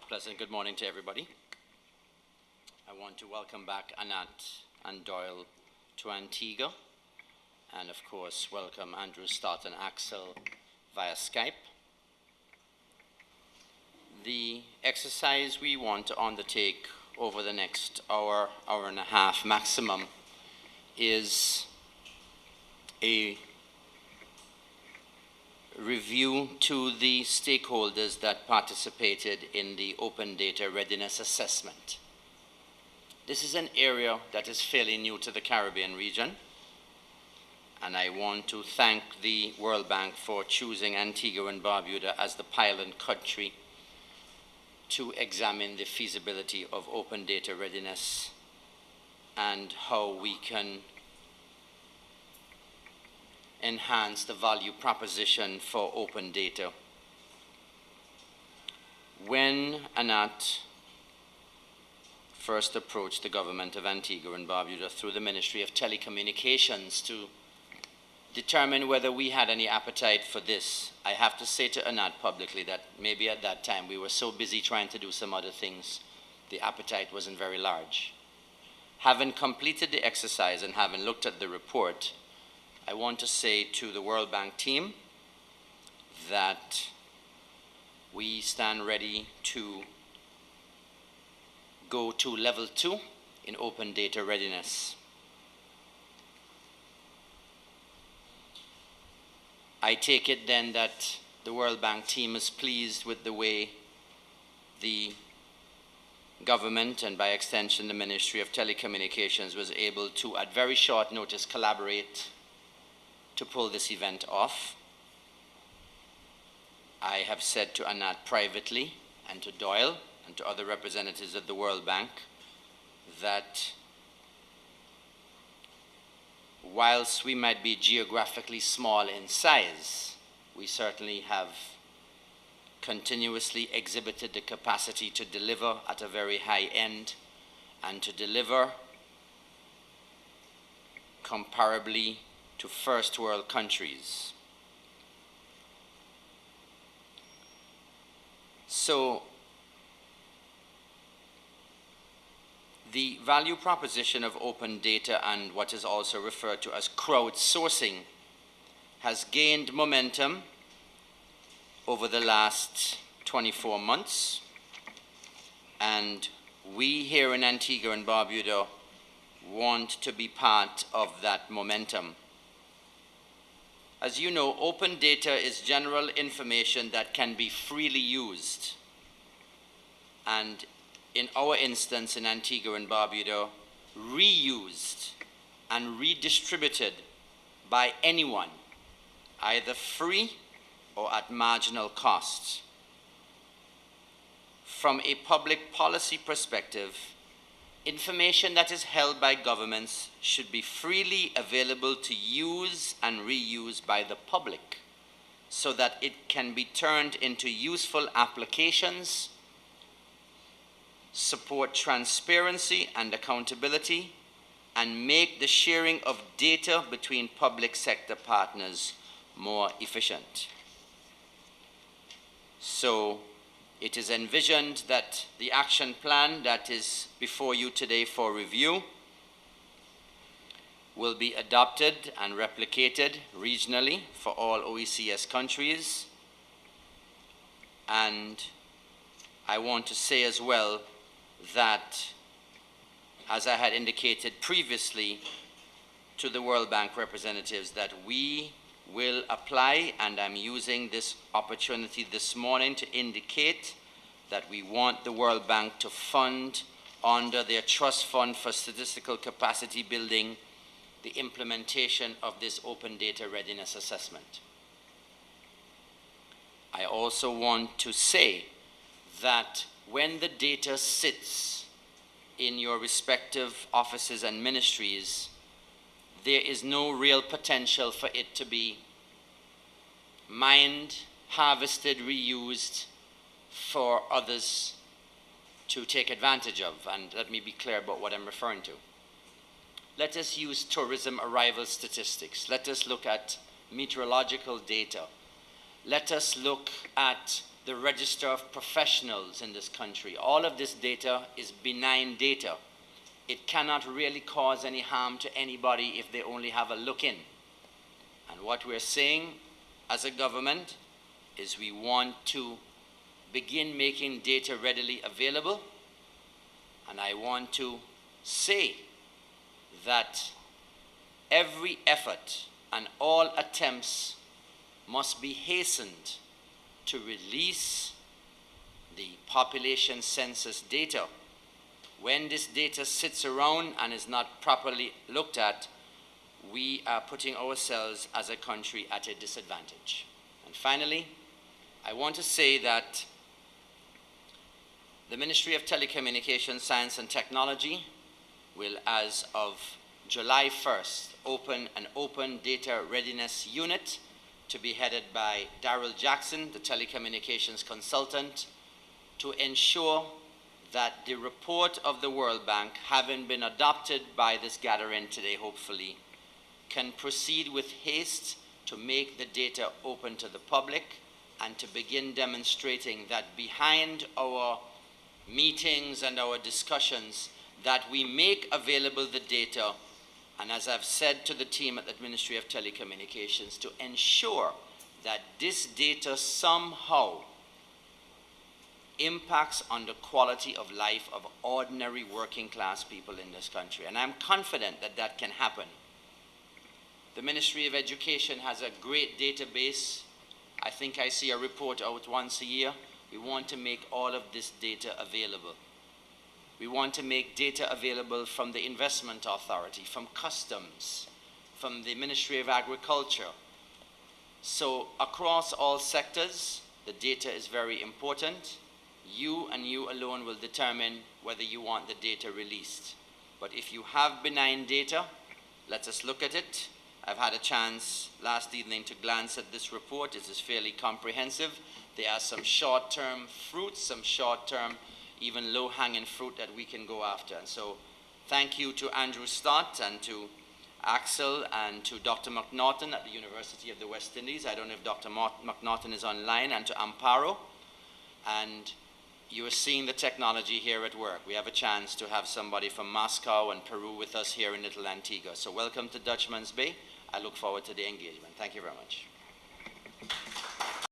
Pleasant good morning to everybody. I want to welcome back Anat and Doyle to Antigua, and of course welcome Andrew, Stott and Axel via Skype. The exercise we want to undertake over the next hour, hour and a half maximum is a review to the stakeholders that participated in the Open Data Readiness Assessment. This is an area that is fairly new to the Caribbean region, and I want to thank the World Bank for choosing Antigua and Barbuda as the pilot country to examine the feasibility of open data readiness and how we can enhance the value proposition for open data. When Anat first approached the government of Antigua and Barbuda through the Ministry of Telecommunications to determine whether we had any appetite for this, I have to say to Anat publicly that maybe at that time we were so busy trying to do some other things, the appetite wasn't very large. Having completed the exercise and having looked at the report, I want to say to the World Bank team that we stand ready to go to level 2 in open data readiness. I take it then that the World Bank team is pleased with the way the government and by extension the Ministry of Telecommunications was able to at very short notice collaborate to pull this event off. I have said to Anat privately and to Doyle and to other representatives of the World Bank that whilst we might be geographically small in size, we certainly have continuously exhibited the capacity to deliver at a very high end and to deliver comparably to first world countries. So the value proposition of open data and what is also referred to as crowdsourcing has gained momentum over the last 24 months, and we here in Antigua and Barbuda want to be part of that momentum. As you know, open data is general information that can be freely used. And in our instance in Antigua and Barbuda, reused and redistributed by anyone, either free or at marginal cost. From a public policy perspective, information that is held by governments should be freely available to use and reuse by the public so that it can be turned into useful applications, support transparency and accountability, and make the sharing of data between public sector partners more efficient. So it is envisioned that the action plan that is before you today for review will be adopted and replicated regionally for all OECS countries. And I want to say as well that, as I had indicated previously to the World Bank representatives, that we will apply, and I'm using this opportunity this morning to indicate that we want the World Bank to fund under their Trust Fund for Statistical Capacity Building the implementation of this Open Data Readiness Assessment. I also want to say that when the data sits in your respective offices and ministries, there is no real potential for it to be mined, harvested, reused for others to take advantage of. And let me be clear about what I'm referring to. Let us use tourism arrival statistics. Let us look at meteorological data. Let us look at the register of professionals in this country. All of this data is benign data. It cannot really cause any harm to anybody if they only have a look in. And what we're saying as a government is we want to begin making data readily available. And I want to say that every effort and all attempts must be hastened to release the population census data. When this data sits around and is not properly looked at, we are putting ourselves as a country at a disadvantage. And finally, I want to say that the Ministry of Telecommunications, Science and Technology will, as of July 1st, open an Open Data Readiness Unit to be headed by Daryl Jackson, the telecommunications consultant, to ensure that the report of the World Bank, having been adopted by this gathering today, hopefully, can proceed with haste to make the data open to the public and to begin demonstrating that behind our meetings and our discussions, that we make available the data, and as I've said to the team at the Ministry of Telecommunications, to ensure that this data somehow impacts on the quality of life of ordinary working class people in this country. And I'm confident that that can happen. The Ministry of Education has a great database. I think I see a report out once a year. We want to make all of this data available. We want to make data available from the Investment Authority, from Customs, from the Ministry of Agriculture. So across all sectors, the data is very important. You and you alone will determine whether you want the data released. But if you have benign data, let us look at it. I've had a chance last evening to glance at this report. It is fairly comprehensive. There are some short-term fruits, some short-term, even low-hanging fruit that we can go after. And so thank you to Andrew Stott and to Axel and to Dr. McNaughton at the University of the West Indies. I don't know if Dr. McNaughton is online, and to Amparo. And you are seeing the technology here at work. We have a chance to have somebody from Moscow and Peru with us here in Little Antigua. So welcome to Dutchman's Bay. I look forward to the engagement. Thank you very much.